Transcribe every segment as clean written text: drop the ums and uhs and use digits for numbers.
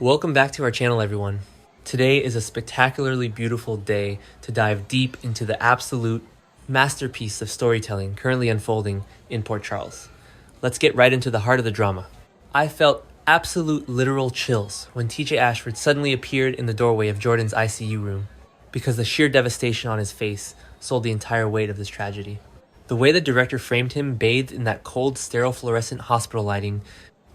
Welcome back to our channel, everyone. Today is a spectacularly beautiful day to dive deep into the absolute masterpiece of storytelling currently unfolding in Port Charles. Let's get right into the heart of the drama. I felt absolute literal chills when TJ Ashford suddenly appeared in the doorway of Jordan's ICU room because the sheer devastation on his face sold the entire weight of this tragedy. The way the director framed him bathed in that cold, sterile fluorescent hospital lighting,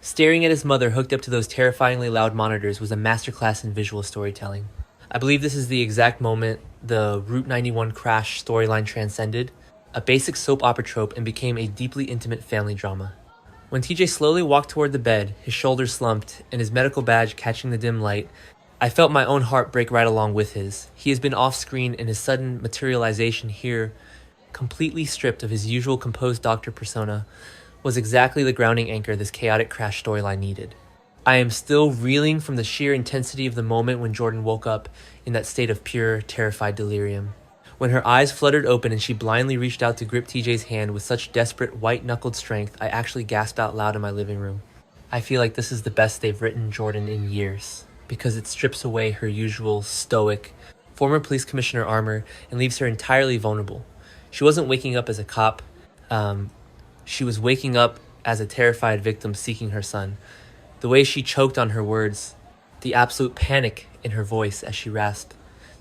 staring at his mother hooked up to those terrifyingly loud monitors, was a masterclass in visual storytelling. I believe this is the exact moment the Route 91 crash storyline transcended a basic soap opera trope and became a deeply intimate family drama. When TJ slowly walked toward the bed, his shoulders slumped, and his medical badge catching the dim light, I felt my own heart break right along with his. He has been off-screen, and his sudden materialization here, completely stripped of his usual composed doctor persona, was exactly the grounding anchor this chaotic crash storyline needed. I am still reeling from the sheer intensity of the moment when Jordan woke up in that state of pure, terrified delirium. When her eyes fluttered open and she blindly reached out to grip TJ's hand with such desperate, white-knuckled strength, I actually gasped out loud in my living room. I feel like this is the best they've written Jordan in years, because it strips away her usual stoic, former police commissioner armor and leaves her entirely vulnerable. She wasn't waking up as a cop. She was waking up as a terrified victim seeking her son. The way she choked on her words, the absolute panic in her voice as she rasped,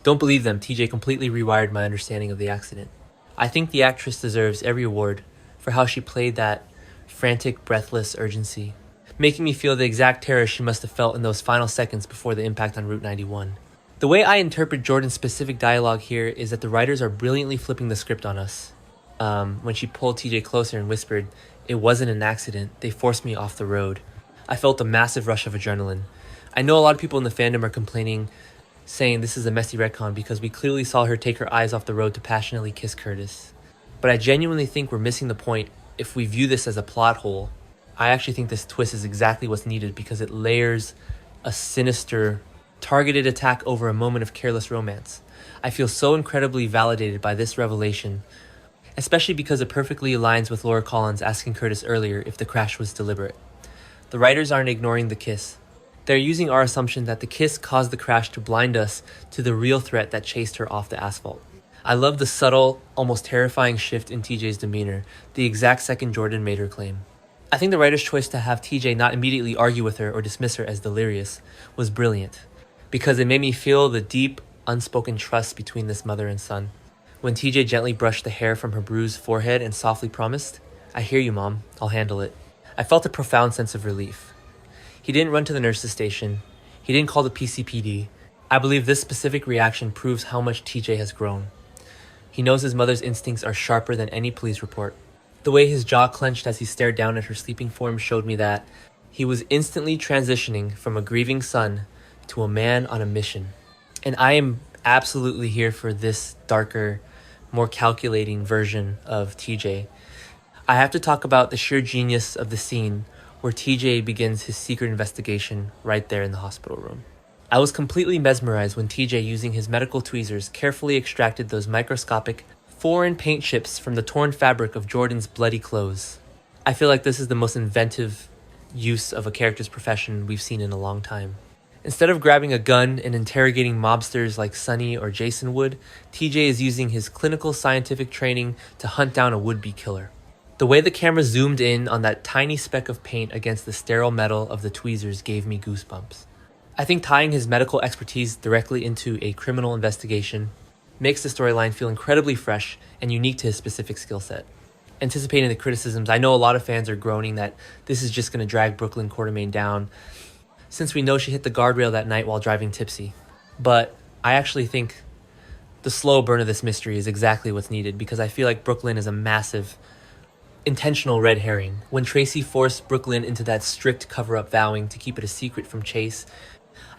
"Don't believe them." TJ completely rewired my understanding of the accident. I think the actress deserves every award for how she played that frantic, breathless urgency, making me feel the exact terror she must have felt in those final seconds before the impact on Route 91. The way I interpret Jordan's specific dialogue here is that the writers are brilliantly flipping the script on us. When she pulled TJ closer and whispered, "It wasn't an accident, they forced me off the road," I felt a massive rush of adrenaline. I know a lot of people in the fandom are complaining, saying this is a messy retcon because we clearly saw her take her eyes off the road to passionately kiss Curtis. But I genuinely think we're missing the point if we view this as a plot hole. I actually think this twist is exactly what's needed because it layers a sinister, targeted attack over a moment of careless romance. I feel so incredibly validated by this revelation, especially because it perfectly aligns with Laura Collins asking Curtis earlier if the crash was deliberate. The writers aren't ignoring the kiss. They're using our assumption that the kiss caused the crash to blind us to the real threat that chased her off the asphalt. I love the subtle, almost terrifying shift in TJ's demeanor, the exact second Jordan made her claim. I think the writer's choice to have TJ not immediately argue with her or dismiss her as delirious was brilliant, because it made me feel the deep, unspoken trust between this mother and son. When TJ gently brushed the hair from her bruised forehead and softly promised, "I hear you, Mom. I'll handle it," I felt a profound sense of relief. He didn't run to the nurse's station. He didn't call the PCPD. I believe this specific reaction proves how much TJ has grown. He knows his mother's instincts are sharper than any police report. The way his jaw clenched as he stared down at her sleeping form showed me that he was instantly transitioning from a grieving son to a man on a mission. And I am absolutely here for this darker, more calculating version of TJ. I have to talk about the sheer genius of the scene where TJ begins his secret investigation right there in the hospital room. I was completely mesmerized when TJ, using his medical tweezers, carefully extracted those microscopic, foreign paint chips from the torn fabric of Jordan's bloody clothes. I feel like this is the most inventive use of a character's profession we've seen in a long time. Instead of grabbing a gun and interrogating mobsters like Sonny or Jason would, TJ is using his clinical scientific training to hunt down a would-be killer. The way the camera zoomed in on that tiny speck of paint against the sterile metal of the tweezers gave me goosebumps. I think tying his medical expertise directly into a criminal investigation makes the storyline feel incredibly fresh and unique to his specific skill set. Anticipating the criticisms, I know a lot of fans are groaning that this is just going to drag Brooklyn Quartermaine down, since we know she hit the guardrail that night while driving tipsy. But I actually think the slow burn of this mystery is exactly what's needed, because I feel like Brooklyn is a massive, intentional red herring. When Tracy forced Brooklyn into that strict cover-up, vowing to keep it a secret from Chase,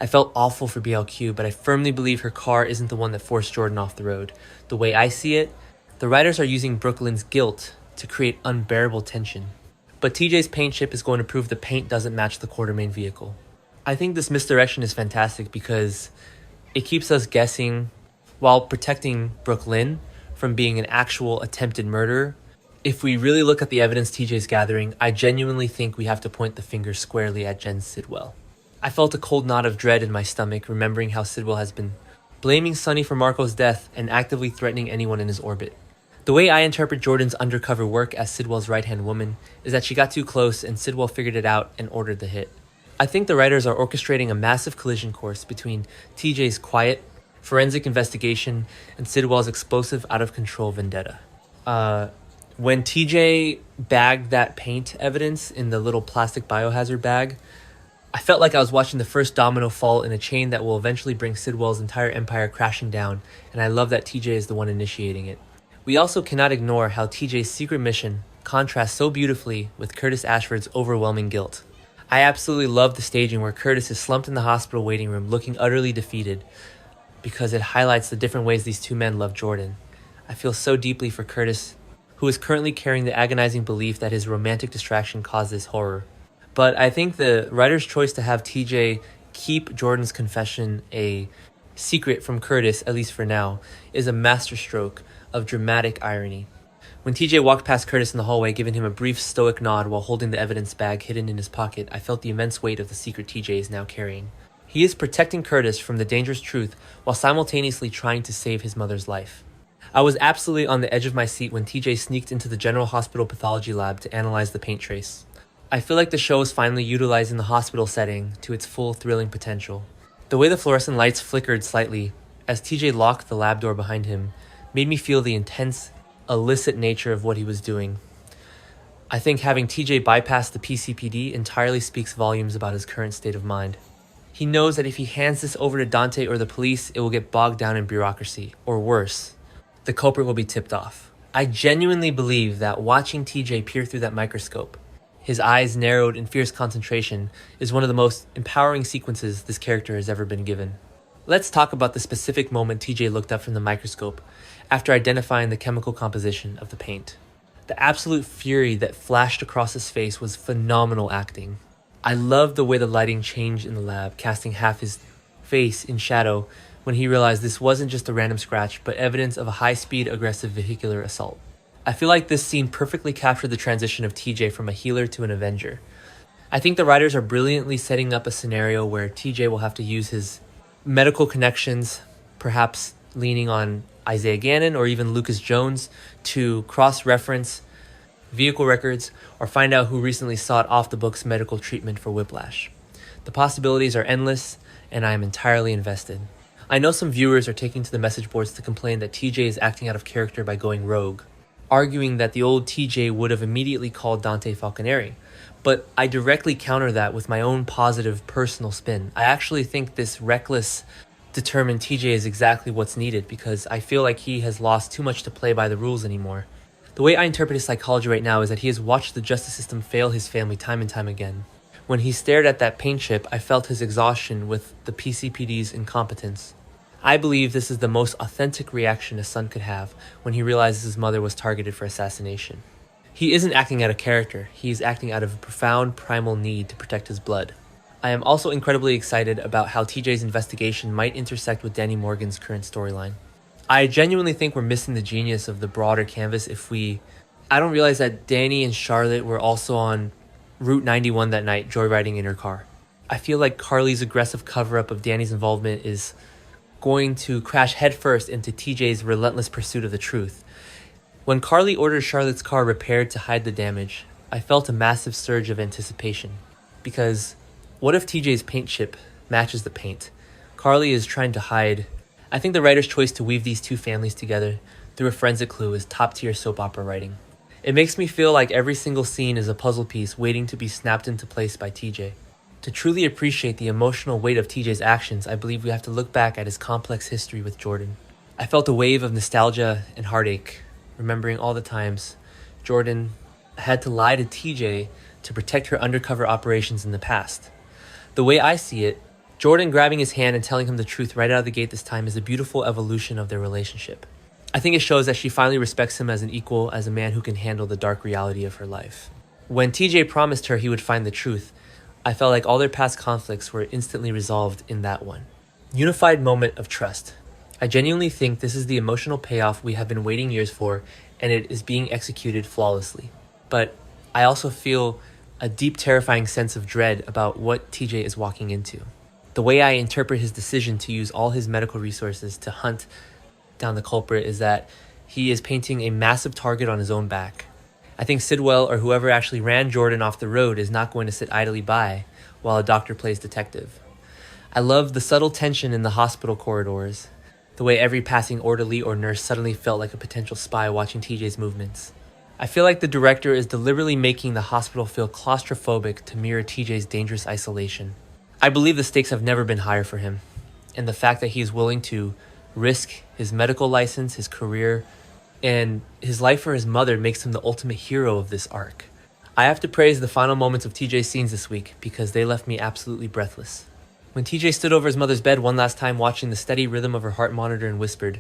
I felt awful for BLQ, but I firmly believe her car isn't the one that forced Jordan off the road. The way I see it, the writers are using Brooklyn's guilt to create unbearable tension. But TJ's paint chip is going to prove the paint doesn't match the Quartermaine vehicle. I think this misdirection is fantastic because it keeps us guessing while protecting Brooklyn from being an actual attempted murder. If we really look at the evidence TJ's gathering, I genuinely think we have to point the finger squarely at Jen Sidwell. I felt a cold knot of dread in my stomach, remembering how Sidwell has been blaming Sonny for Marco's death and actively threatening anyone in his orbit. The way I interpret Jordan's undercover work as Sidwell's right-hand woman is that she got too close and Sidwell figured it out and ordered the hit. I think the writers are orchestrating a massive collision course between TJ's quiet, forensic investigation and Sidwell's explosive, out-of-control vendetta. When TJ bagged that paint evidence in the little plastic biohazard bag, I felt like I was watching the first domino fall in a chain that will eventually bring Sidwell's entire empire crashing down, and I love that TJ is the one initiating it. We also cannot ignore how TJ's secret mission contrasts so beautifully with Curtis Ashford's overwhelming guilt. I absolutely love the staging where Curtis is slumped in the hospital waiting room looking utterly defeated, because it highlights the different ways these two men love Jordan. I feel so deeply for Curtis, who is currently carrying the agonizing belief that his romantic distraction caused this horror. But I think the writer's choice to have TJ keep Jordan's confession a secret from Curtis, at least for now, is a masterstroke of dramatic irony. When TJ walked past Curtis in the hallway, giving him a brief stoic nod while holding the evidence bag hidden in his pocket, I felt the immense weight of the secret TJ is now carrying. He is protecting Curtis from the dangerous truth while simultaneously trying to save his mother's life. I was absolutely on the edge of my seat when TJ sneaked into the General Hospital pathology lab to analyze the paint trace. I feel like the show is finally utilizing the hospital setting to its full thrilling potential. The way the fluorescent lights flickered slightly as TJ locked the lab door behind him made me feel the intense, illicit nature of what he was doing. I think having TJ bypass the PCPD entirely speaks volumes about his current state of mind. He knows that if he hands this over to Dante or the police, it will get bogged down in bureaucracy, or worse, the culprit will be tipped off. I genuinely believe that watching TJ peer through that microscope, his eyes narrowed in fierce concentration, is one of the most empowering sequences this character has ever been given. Let's talk about the specific moment TJ looked up from the microscope after identifying the chemical composition of the paint. The absolute fury that flashed across his face was phenomenal acting. I loved the way the lighting changed in the lab, casting half his face in shadow when he realized this wasn't just a random scratch, but evidence of a high-speed aggressive vehicular assault. I feel like this scene perfectly captured the transition of TJ from a healer to an avenger. I think the writers are brilliantly setting up a scenario where TJ will have to use his medical connections, perhaps leaning on Isaiah Gannon or even Lucas Jones, to cross-reference vehicle records or find out who recently sought off-the-books medical treatment for whiplash. The possibilities are endless, and I am entirely invested. I know some viewers are taking to the message boards to complain that TJ is acting out of character by going rogue, arguing that the old TJ would have immediately called Dante Falconeri. But I directly counter that with my own positive personal spin. I actually think this reckless, determined TJ is exactly what's needed, because I feel like he has lost too much to play by the rules anymore. The way I interpret his psychology right now is that he has watched the justice system fail his family time and time again. When he stared at that paint chip, I felt his exhaustion with the PCPD's incompetence. I believe this is the most authentic reaction a son could have when he realizes his mother was targeted for assassination. He isn't acting out of character, he is acting out of a profound primal need to protect his blood. I am also incredibly excited about how TJ's investigation might intersect with Danny Morgan's current storyline. I genuinely think we're missing the genius of the broader canvas if I don't realize that Danny and Charlotte were also on Route 91 that night, joyriding in her car. I feel like Carly's aggressive cover-up of Danny's involvement is going to crash headfirst into TJ's relentless pursuit of the truth. When Carly ordered Charlotte's car repaired to hide the damage, I felt a massive surge of anticipation. Because what if TJ's paint chip matches the paint Carly is trying to hide? I think the writer's choice to weave these two families together through a forensic clue is top-tier soap opera writing. It makes me feel like every single scene is a puzzle piece waiting to be snapped into place by TJ. To truly appreciate the emotional weight of TJ's actions, I believe we have to look back at his complex history with Jordan. I felt a wave of nostalgia and heartache, remembering all the times Jordan had to lie to TJ to protect her undercover operations in the past. The way I see it, Jordan grabbing his hand and telling him the truth right out of the gate this time is a beautiful evolution of their relationship. I think it shows that she finally respects him as an equal, as a man who can handle the dark reality of her life. When TJ promised her he would find the truth, I felt like all their past conflicts were instantly resolved in that one. Unified moment of trust. I genuinely think this is the emotional payoff we have been waiting years for, and it is being executed flawlessly. But I also feel a deep, terrifying sense of dread about what TJ is walking into. The way I interpret his decision to use all his medical resources to hunt down the culprit is that he is painting a massive target on his own back. I think Sidwell or whoever actually ran Jordan off the road is not going to sit idly by while a doctor plays detective. I love the subtle tension in the hospital corridors, the way every passing orderly or nurse suddenly felt like a potential spy watching TJ's movements. I feel like the director is deliberately making the hospital feel claustrophobic to mirror TJ's dangerous isolation. I believe the stakes have never been higher for him, and the fact that he is willing to risk his medical license, his career, and his life for his mother makes him the ultimate hero of this arc. I have to praise the final moments of TJ's scenes this week because they left me absolutely breathless. When TJ stood over his mother's bed one last time watching the steady rhythm of her heart monitor and whispered,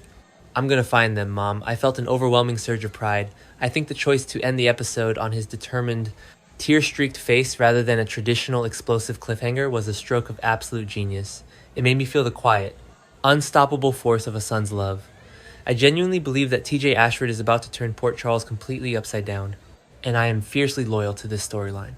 "I'm gonna find them, Mom," I felt an overwhelming surge of pride. I think the choice to end the episode on his determined, tear-streaked face rather than a traditional explosive cliffhanger was a stroke of absolute genius. It made me feel the quiet, unstoppable force of a son's love. I genuinely believe that TJ Ashford is about to turn Port Charles completely upside down, and I am fiercely loyal to this storyline.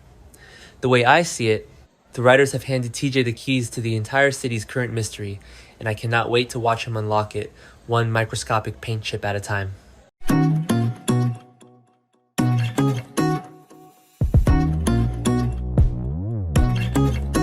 The way I see it, the writers have handed TJ the keys to the entire city's current mystery, and I cannot wait to watch him unlock it, one microscopic paint chip at a time.